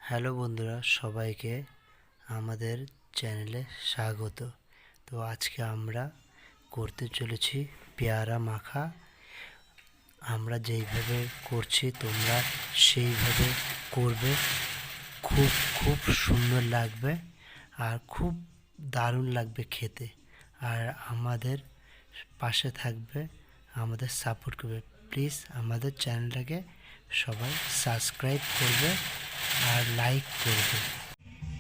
Hello বন্ধুরা, সবাইকে আমাদের চ্যানেলে স্বাগত। তো আজকে আমরা করতে চলেছি পেয়ারা মাখা। আমরা যেইভাবে করছি তোমরা সেইভাবে করবে। খুব খুব সুন্দর লাগবে আর খুব দারুণ লাগবে খেতে। আর আমাদের পাশে থাকবে, আমাদের সাপোর্ট করবে। প্লিজ আমাদের চ্যানেলটাকে সবাই সাবস্ক্রাইব করবে আর লাইক করবে।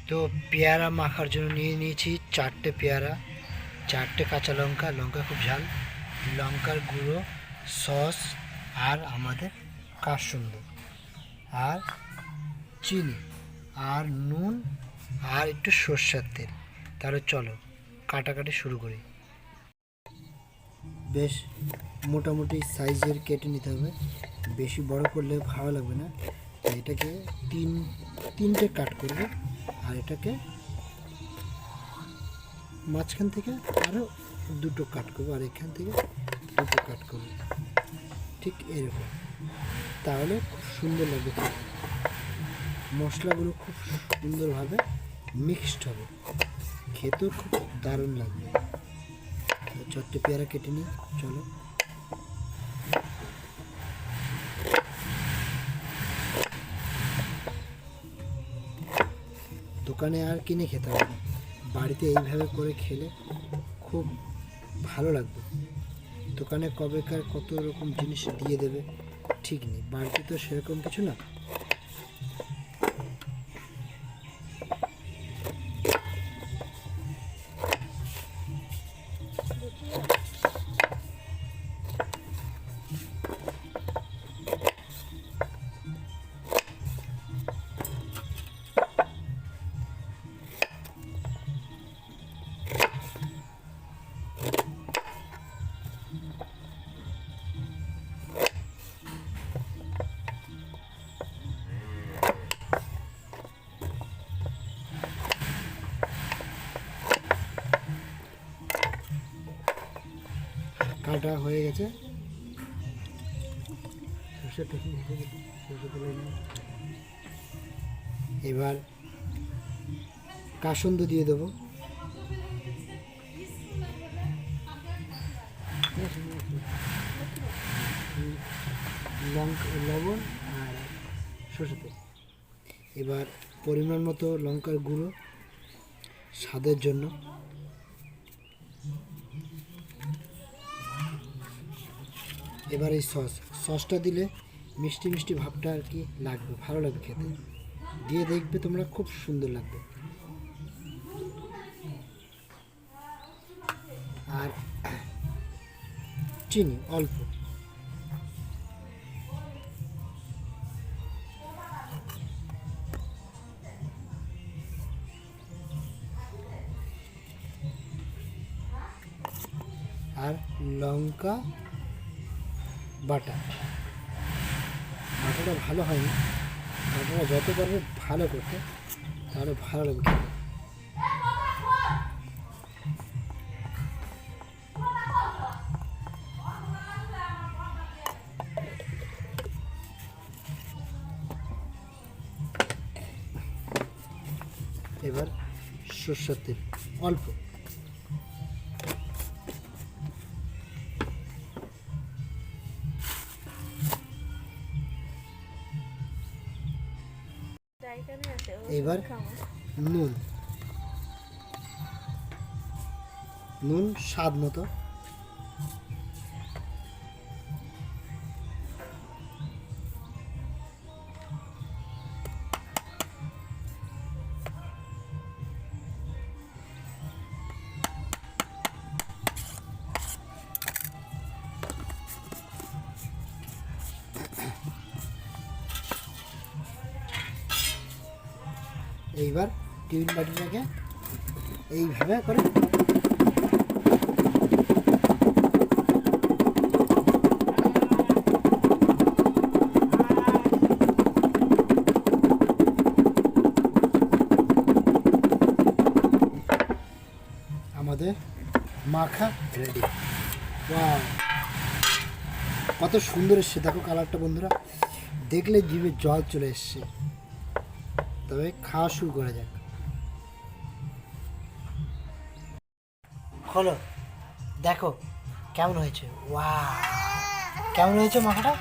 তো পেয়ারা মাখার জন্য নিয়ে নিয়েছি 4টে পেয়ারা, 4টে কাঁচা লঙ্কা, লঙ্কা খুব ঝাল, লঙ্কার গুঁড়ো, সস আর আমাদের কাসুন্দ আর চিনি আর নুন আর একটু সর্ষের তেল। তাহলে চলো কাটাকাটি শুরু করি। বেশ মোটামুটি সাইজের কেটে নিতে হবে, বেশি বড় করলে ভালো লাগবে না। তাই এটাকে তিনটে কাট করবে আর এটাকে মাঝখান থেকে আরও দুটো কাট করবো আর এখান থেকে দুটো কাট করবো, ঠিক এরকম। তাহলে খুব সুন্দর লাগবে খেতে, মশলাগুলো খুব সুন্দরভাবে মিক্সড হবে, খেতেও খুব দারুণ লাগবে। 4টে পেয়ারা কেটে নিই, চলো। দোকানে আর কিনে খেতে হবে না, বাড়িতে এইভাবে করে খেলে খুব ভালো লাগবে। দোকানে কবেকার কত রকম জিনিস দিয়ে দেবে ঠিক নেই, বাড়িতে তো সেরকম কিছু না। কাটা হয়ে গেছে, এবার কাসুন্দ দিয়ে দেবো, লবণ আর সরষে তেল। এবার পরিমাণ মতো লঙ্কার গুঁড়ো স্বাদের জন্য, এবার এই সসটা দিলে মিষ্টি মিষ্টি ভাবটা আর কি লাগবে, ভালো লাগবে খেতে। দিয়ে দেখবে তোমরা, খুব সুন্দর লাগবে। আর চিনি অল্প, আর লঙ্কা বাটাটা ভালো হয়নি, বাটাটা যত পারবে ভালো করতে, তাহলে ভালো লাগবে খেতে। এবার সরষের তেল অল্প, এবার নুন স্বাদ মতো, এইবার টিফিন বাটিটাকে এইভাবে করে আমাদের মাখা রেডি। ওয়াও, কত সুন্দর এসছে দেখো কালারটা বন্ধুরা, দেখলে জিভে জল চলে এসছে। তবে খাওয়া শুরু করা যাক। খোলো, দেখো কেমন হয়েছে। ওয়া, কেমন হয়েছে মাখাটা?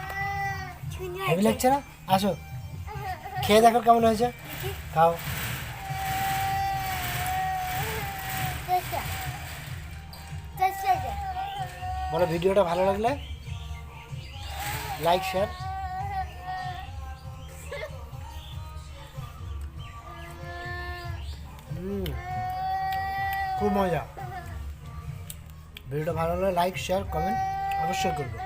হেভি লাগছে না? আসো খেয়ে দেখো কেমন হয়েছে, খাও। বলো ভিডিওটা ভালো লাগলে লাইক শেয়ার। খুব মজা। ভিডিওটা ভালো লাগলে লাইক শেয়ার কমেন্ট অবশ্যই করবে।